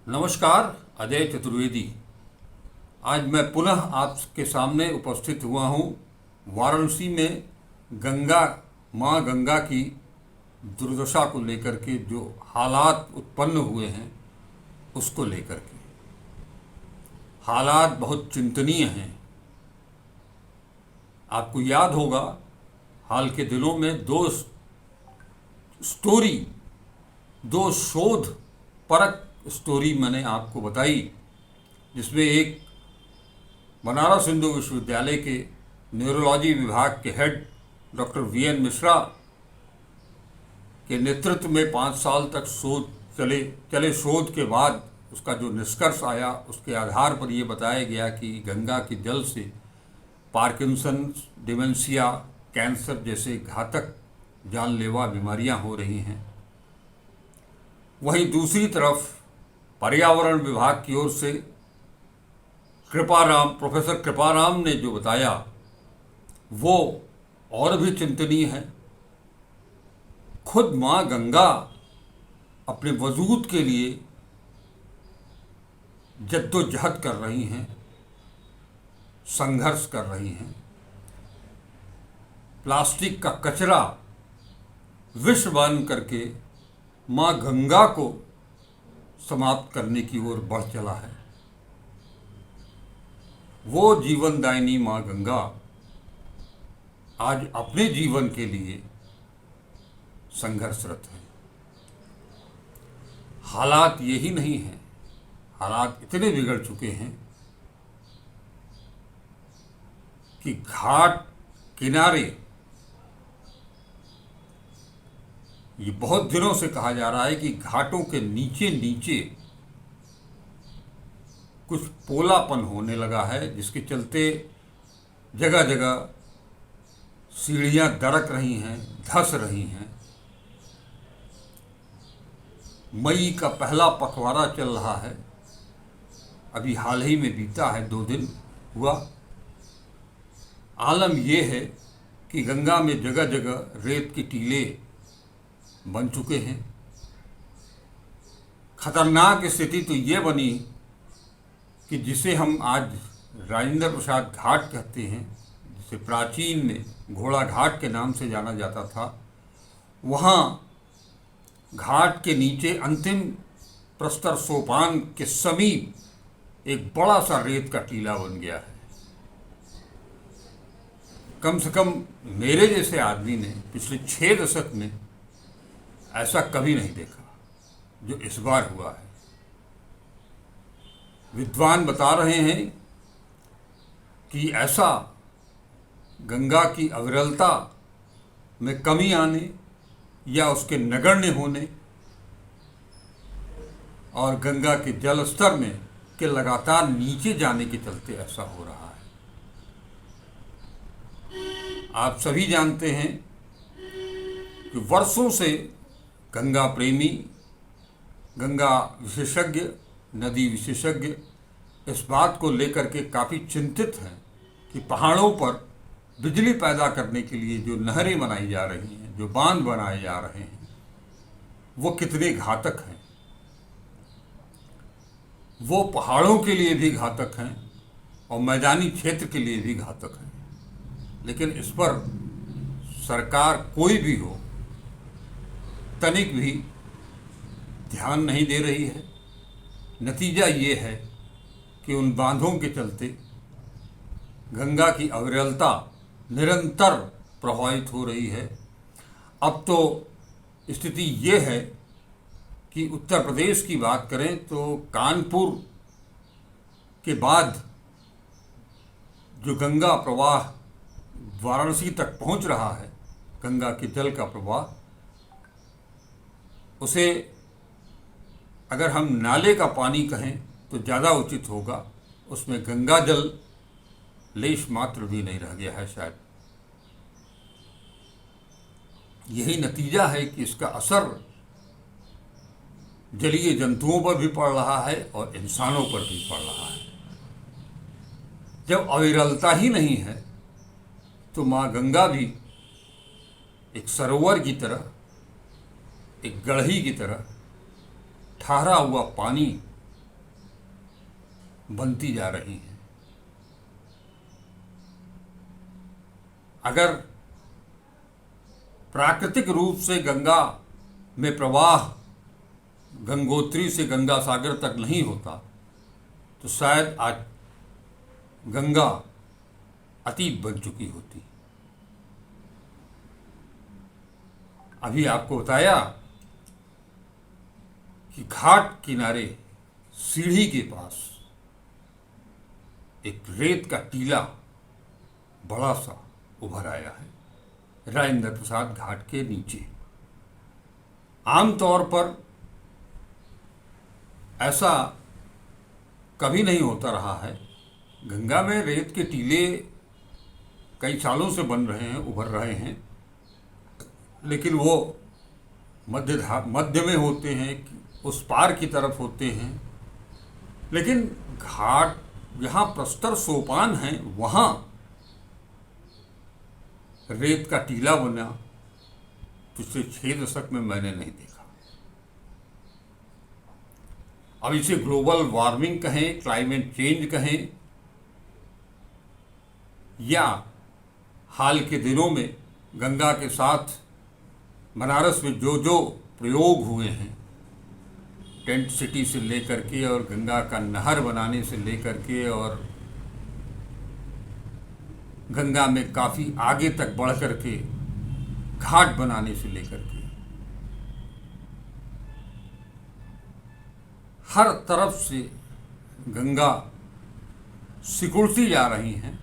नमस्कार। अजय चतुर्वेदी। आज मैं पुनः आपके सामने उपस्थित हुआ हूँ वाराणसी में गंगा माँ गंगा की दुर्दशा को लेकर के, जो हालात उत्पन्न हुए हैं उसको लेकर के। हालात बहुत चिंतनीय हैं। आपको याद होगा, हाल के दिनों में दो शोध परक स्टोरी मैंने आपको बताई, जिसमें एक बनारस हिंदू विश्वविद्यालय के न्यूरोलॉजी विभाग के हेड डॉक्टर वीएन मिश्रा के नेतृत्व में 5 साल तक चले शोध के बाद उसका जो निष्कर्ष आया, उसके आधार पर ये बताया गया कि गंगा के जल से पार्किंसन, डिमेंशिया, कैंसर जैसे घातक जानलेवा बीमारियां हो रही हैं। वहीं दूसरी तरफ पर्यावरण विभाग की ओर से प्रोफेसर कृपाराम ने जो बताया वो और भी चिंतनीय है। खुद माँ गंगा अपने वजूद के लिए जद्दोजहद कर रही हैं, संघर्ष कर रही हैं। प्लास्टिक का कचरा विष बन करके माँ गंगा को समाप्त करने की ओर बढ़ चला है। वो जीवनदायिनी माँ गंगा आज अपने जीवन के लिए संघर्षरत है। हालात यही नहीं है, हालात इतने बिगड़ चुके हैं कि घाट किनारे, ये बहुत दिनों से कहा जा रहा है कि घाटों के नीचे नीचे कुछ पोलापन होने लगा है, जिसके चलते जगह जगह सीढ़ियां दरक रही हैं, धंस रही हैं। मई का पहला पखवाड़ा चल रहा है, अभी हाल ही में बीता है, 2 दिन हुआ। आलम यह है कि गंगा में जगह जगह रेत की टीले बन चुके हैं। खतरनाक स्थिति तो ये बनी कि जिसे हम आज राजेंद्र प्रसाद घाट कहते हैं, जिसे प्राचीन में घोड़ा घाट के नाम से जाना जाता था, वहाँ घाट के नीचे अंतिम प्रस्तर सोपान के समीप एक बड़ा सा रेत का टीला बन गया है। कम से कम मेरे जैसे आदमी ने पिछले 6 दशक में ऐसा कभी नहीं देखा जो इस बार हुआ है। विद्वान बता रहे हैं कि ऐसा गंगा की अविरलता में कमी आने या उसके नगण्य होने और गंगा के जल स्तर में के लगातार नीचे जाने के चलते ऐसा हो रहा है। आप सभी जानते हैं कि वर्षों से गंगा प्रेमी, गंगा विशेषज्ञ, नदी विशेषज्ञ इस बात को लेकर के काफ़ी चिंतित हैं कि पहाड़ों पर बिजली पैदा करने के लिए जो नहरें बनाई जा रही हैं, जो बांध बनाए जा रहे हैं, वो कितने घातक हैं। वो पहाड़ों के लिए भी घातक हैं और मैदानी क्षेत्र के लिए भी घातक हैं। लेकिन इस पर सरकार कोई भी हो, तनिक भी ध्यान नहीं दे रही है। नतीजा ये है कि उन बांधों के चलते गंगा की अविरलता निरंतर प्रभावित हो रही है। अब तो स्थिति ये है कि उत्तर प्रदेश की बात करें तो कानपुर के बाद जो गंगा प्रवाह वाराणसी तक पहुंच रहा है, गंगा के जल का प्रवाह, उसे अगर हम नाले का पानी कहें तो ज़्यादा उचित होगा। उसमें गंगा जल लेश मात्र भी नहीं रह गया है शायद। यही नतीजा है कि इसका असर जलीय जंतुओं पर भी पड़ रहा है और इंसानों पर भी पड़ रहा है। जब अविरलता ही नहीं है तो माँ गंगा भी एक सरोवर की तरह, एक गढ़ी की तरह ठहरा हुआ पानी बनती जा रही हैं। अगर प्राकृतिक रूप से गंगा में प्रवाह गंगोत्री से गंगा सागर तक नहीं होता तो शायद आज गंगा अतीत बन चुकी होती। अभी आपको बताया कि घाट किनारे सीढ़ी के पास एक रेत का टीला बड़ा सा उभर आया है राजेंद्र प्रसाद घाट के नीचे। आमतौर पर ऐसा कभी नहीं होता रहा है। गंगा में रेत के टीले कई सालों से बन रहे हैं, उभर रहे हैं, लेकिन वो मध्य में होते हैं, उस पार की तरफ होते हैं। लेकिन घाट जहाँ प्रस्तर सोपान है वहाँ रेत का टीला बना पिछले 6 दशक में मैंने नहीं देखा। अब इसे ग्लोबल वार्मिंग कहें, क्लाइमेट चेंज कहें, या हाल के दिनों में गंगा के साथ बनारस में जो जो प्रयोग हुए हैं, टेंट सिटी से लेकर के और गंगा का नहर बनाने से लेकर के और गंगा में काफ़ी आगे तक बढ़ कर के घाट बनाने से लेकर के हर तरफ से गंगा सिकुड़ती जा रही हैं,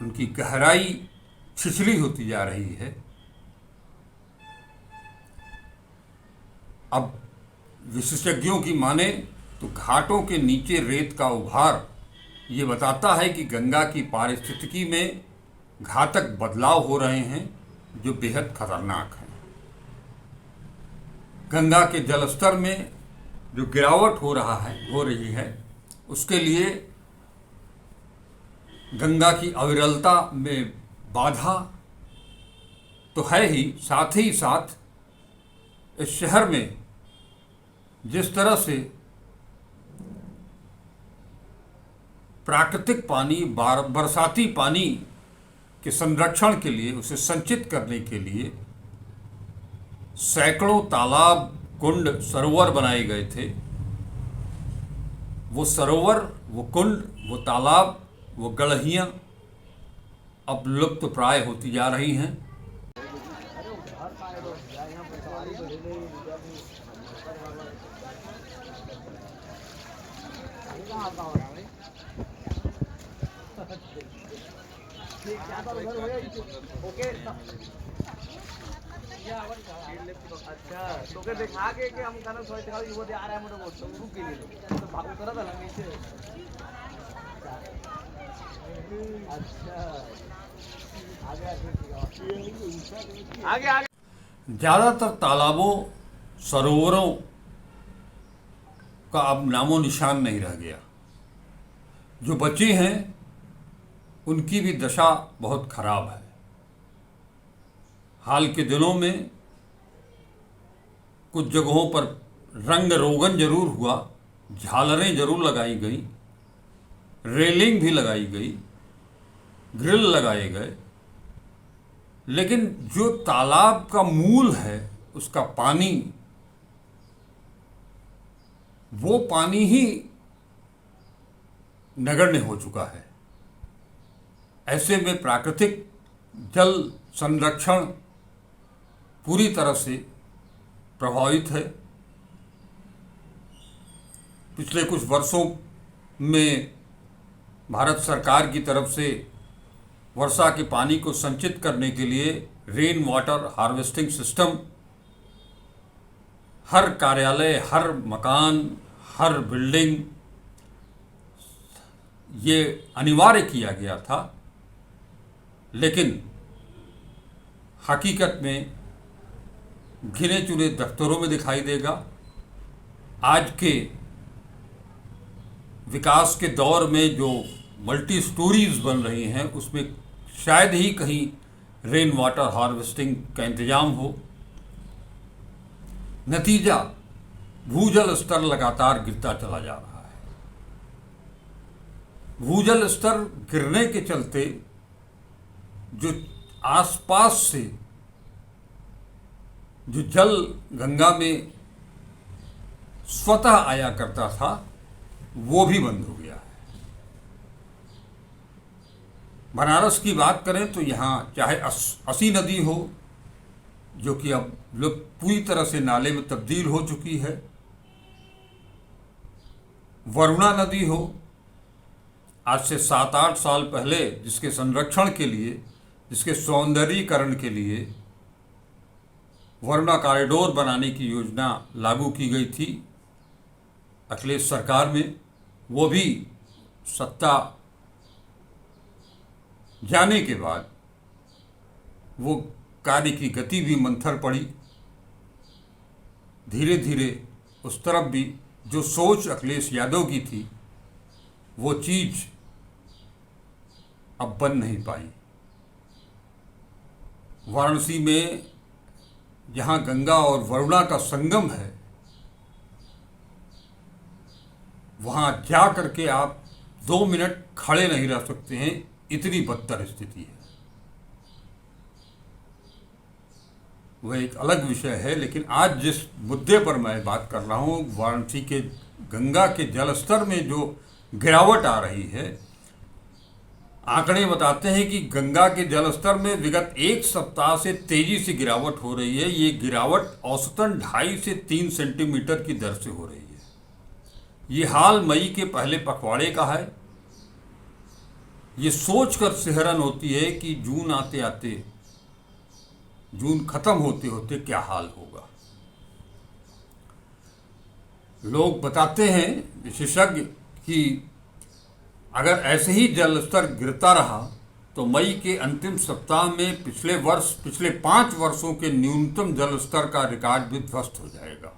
उनकी गहराई छिछली होती जा रही है। अब विशेषज्ञों की माने तो घाटों के नीचे रेत का उभार ये बताता है कि गंगा की पारिस्थितिकी में घातक बदलाव हो रहे हैं जो बेहद खतरनाक हैं। गंगा के जलस्तर में जो गिरावट हो रही है उसके लिए गंगा की अविरलता में बाधा तो है ही साथ इस शहर में जिस तरह से प्राकृतिक पानी बरसाती पानी के संरक्षण के लिए, उसे संचित करने के लिए सैकड़ों तालाब, कुंड, सरोवर बनाए गए थे। वो सरोवर, वो कुंड, वो तालाब, वो गढ़हियाँ अब लुप्त प्राय होती जा रही हैं। अच्छा तो के दिखा के कि हम कहना सोच रहा हूं वो आ रहा है मोटो तो रुक के लिए तो बात करा था नीचे। अच्छा आगे आगे ज़्यादातर तालाबों, सरोवरों का अब नामो निशान नहीं रह गया। जो बचे हैं उनकी भी दशा बहुत खराब है। हाल के दिनों में कुछ जगहों पर रंग रोगन जरूर हुआ, झालरें जरूर लगाई गई, रेलिंग भी लगाई गई, ग्रिल लगाए गए, लेकिन जो तालाब का मूल है उसका पानी, वो पानी ही नगण्य हो चुका है। ऐसे में प्राकृतिक जल संरक्षण पूरी तरह से प्रभावित है। पिछले कुछ वर्षों में भारत सरकार की तरफ से वर्षा के पानी को संचित करने के लिए रेन वाटर हार्वेस्टिंग सिस्टम हर कार्यालय, हर मकान, हर बिल्डिंग ये अनिवार्य किया गया था। लेकिन हकीकत में गिने चुने दफ्तरों में दिखाई देगा। आज के विकास के दौर में जो मल्टी स्टोरीज बन रही हैं उसमें शायद ही कहीं रेन वाटर हार्वेस्टिंग का इंतजाम हो। नतीजा भूजल स्तर लगातार गिरता चला जा रहा है। भूजल स्तर गिरने के चलते जो आसपास से जो जल गंगा में स्वतः आया करता था वो भी बंद हो गया है। बनारस की बात करें तो यहाँ चाहे असी नदी हो, जो कि अब लोग पूरी तरह से नाले में तब्दील हो चुकी है, वरुणा नदी हो, आज से 7-8 साल पहले जिसके संरक्षण के लिए, जिसके सौंदर्यीकरण के लिए वरुणा कॉरिडोर बनाने की योजना लागू की गई थी अखिलेश सरकार में, वो भी सत्ता जाने के बाद वो कार्य की गति भी मंथर पड़ी। धीरे धीरे उस तरफ भी जो सोच अखिलेश यादव की थी वो चीज़ अब बन नहीं पाई। वाराणसी में जहाँ गंगा और वरुणा का संगम है, वहाँ जा करके आप 2 मिनट खड़े नहीं रह सकते हैं, इतनी बदतर स्थिति है। वह एक अलग विषय है, लेकिन आज जिस मुद्दे पर मैं बात कर रहा हूँ, वाराणसी के गंगा के जलस्तर में जो गिरावट आ रही है, आंकड़े बताते हैं कि गंगा के जलस्तर में विगत 1 सप्ताह से तेजी से गिरावट हो रही है। ये गिरावट औसतन 2.5 से 3 सेंटीमीटर की दर से हो रही है। ये हाल मई के पहले पखवाड़े का है। ये सोचकर सिहरन होती है कि जून आते आते, जून खत्म होते होते क्या हाल होगा। लोग बताते हैं, विशेषज्ञ, कि अगर ऐसे ही जल स्तर गिरता रहा तो मई के अंतिम सप्ताह में पिछले 5 वर्षों के न्यूनतम जल स्तर का रिकॉर्ड भी ध्वस्त हो जाएगा।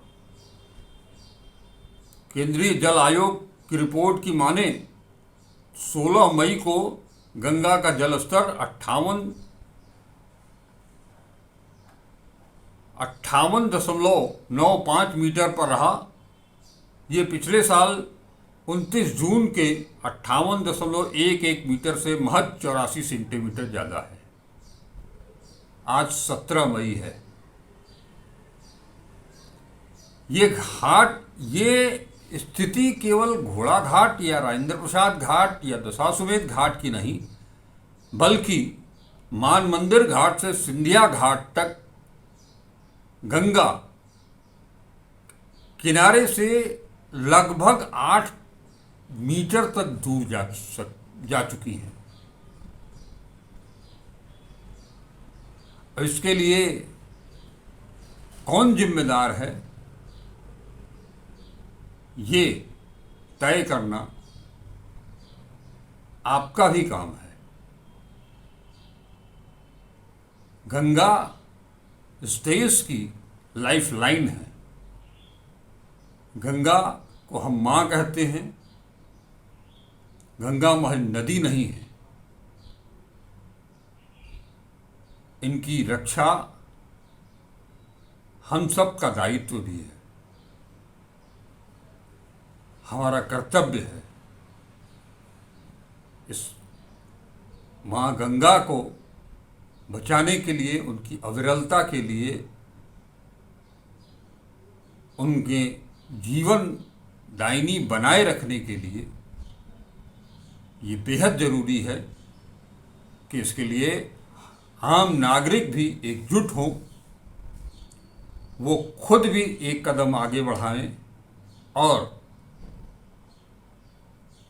केंद्रीय जल आयोग की रिपोर्ट की माने 16 मई को गंगा का जल स्तर 58.95 मीटर पर रहा। ये पिछले साल 29 जून के 58.11 मीटर से महज 84 सेंटीमीटर ज़्यादा है। आज 17 मई है। ये स्थिति केवल घोड़ा घाट या राजेंद्र प्रसाद घाट या दशाश्वमेध घाट की नहीं, बल्कि मान मंदिर घाट से सिंधिया घाट तक गंगा किनारे से लगभग 8 मीटर तक दूर जा चुकी है। इसके लिए कौन जिम्मेदार है, ये तय करना आपका भी काम है। गंगा इस देश की लाइफ लाइन है। गंगा को हम माँ कहते हैं। गंगा महज नदी नहीं है, इनकी रक्षा हम सब का दायित्व भी है, हमारा कर्तव्य है। इस माँ गंगा को बचाने के लिए, उनकी अविरलता के लिए, उनके जीवन दायिनी बनाए रखने के लिए ये बेहद ज़रूरी है कि इसके लिए आम नागरिक भी एकजुट हों, वो खुद भी एक कदम आगे बढ़ाएं और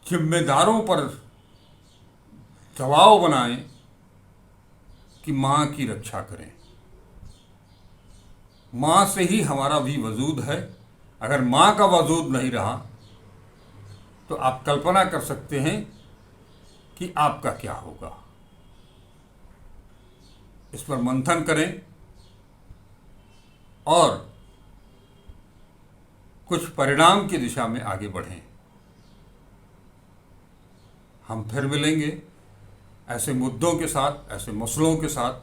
जिम्मेदारों पर दबाव बनाएं कि माँ की रक्षा करें। माँ से ही हमारा भी वजूद है। अगर माँ का वजूद नहीं रहा तो आप कल्पना कर सकते हैं कि आपका क्या होगा। इस पर मंथन करें और कुछ परिणाम की दिशा में आगे बढ़ें। हम फिर मिलेंगे ऐसे मुद्दों के साथ, ऐसे मसलों के साथ,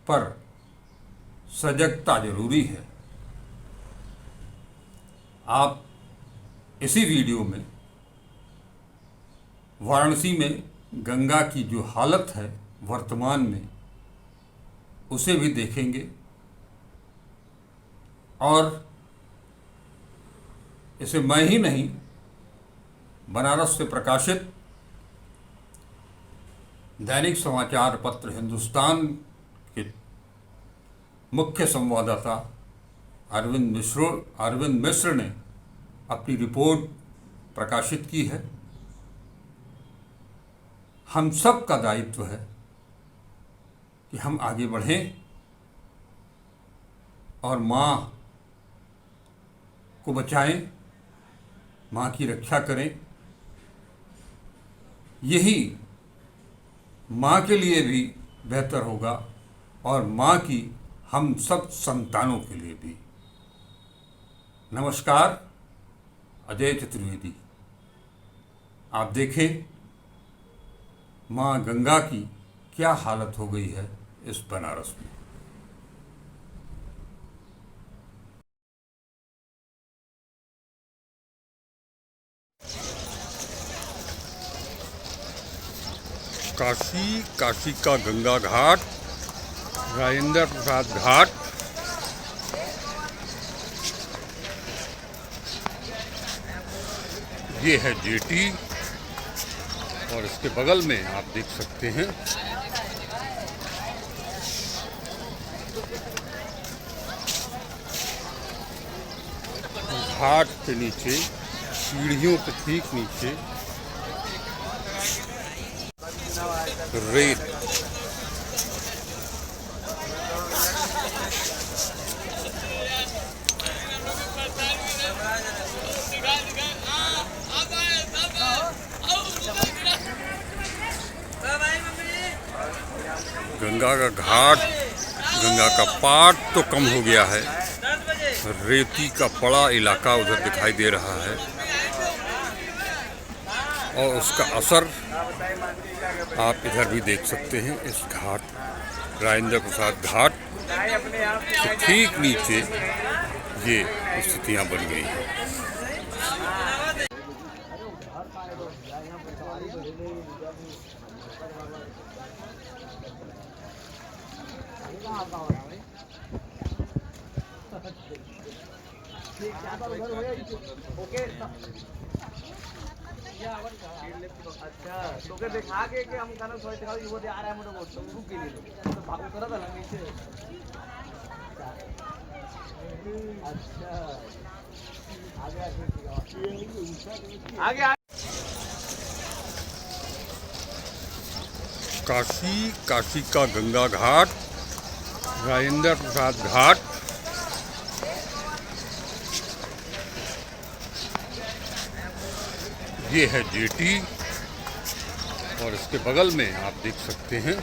पर सजगता जरूरी है। आप इसी वीडियो में वाराणसी में गंगा की जो हालत है वर्तमान में उसे भी देखेंगे और इसे मैं ही नहीं, बनारस से प्रकाशित दैनिक समाचार पत्र हिंदुस्तान के मुख्य संवाददाता अरविंद मिश्र ने अपनी रिपोर्ट प्रकाशित की है। हम सब का दायित्व है कि हम आगे बढ़ें और माँ को बचाएं, माँ की रक्षा करें। यही माँ के लिए भी बेहतर होगा और माँ की हम सब संतानों के लिए भी। नमस्कार, अजय चतुर्वेदी। आप देखें माँ गंगा की क्या हालत हो गई है इस बनारस में। काशी का गंगा घाट, राजेंद्र प्रसाद घाट, ये है जेटी और इसके बगल में आप देख सकते हैं घाट के नीचे, सीढ़ियों के ठीक नीचे रेत। गंगा का घाट, गंगा का पाट तो कम हो गया है, रेती का बड़ा इलाका उधर दिखाई दे रहा है और उसका असर आप इधर भी देख सकते हैं। इस घाट, राजेंद्र प्रसाद घाट के ठीक नीचे ये स्थितियां बन गई हैं। अच्छा तो के दिखा के कि हम गाना सोच रहा हूं वो आ रहा है मोटो बोल तो रुक गई तो भाग करत है नीचे। अच्छा आगे काशी का गंगा घाट, राजेंद्र प्रसाद घाट, ये है जेटी और इसके बगल में आप देख सकते हैं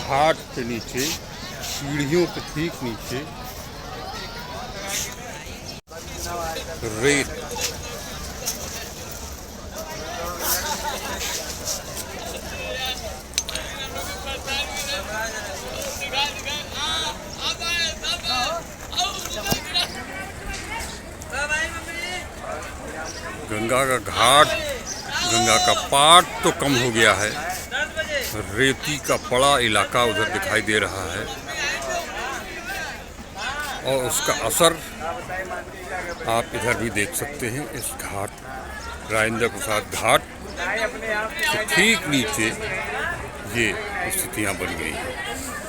घाट के नीचे, सीढ़ियों के ठीक नीचे रेत। गंगा का घाट, गंगा का पाट तो कम हो गया है, रेती का बड़ा इलाका उधर दिखाई दे रहा है और उसका असर आप इधर भी देख सकते हैं। इस घाट, राजेंद्र प्रसाद घाट के ठीक नीचे ये स्थितियां बन गई हैं।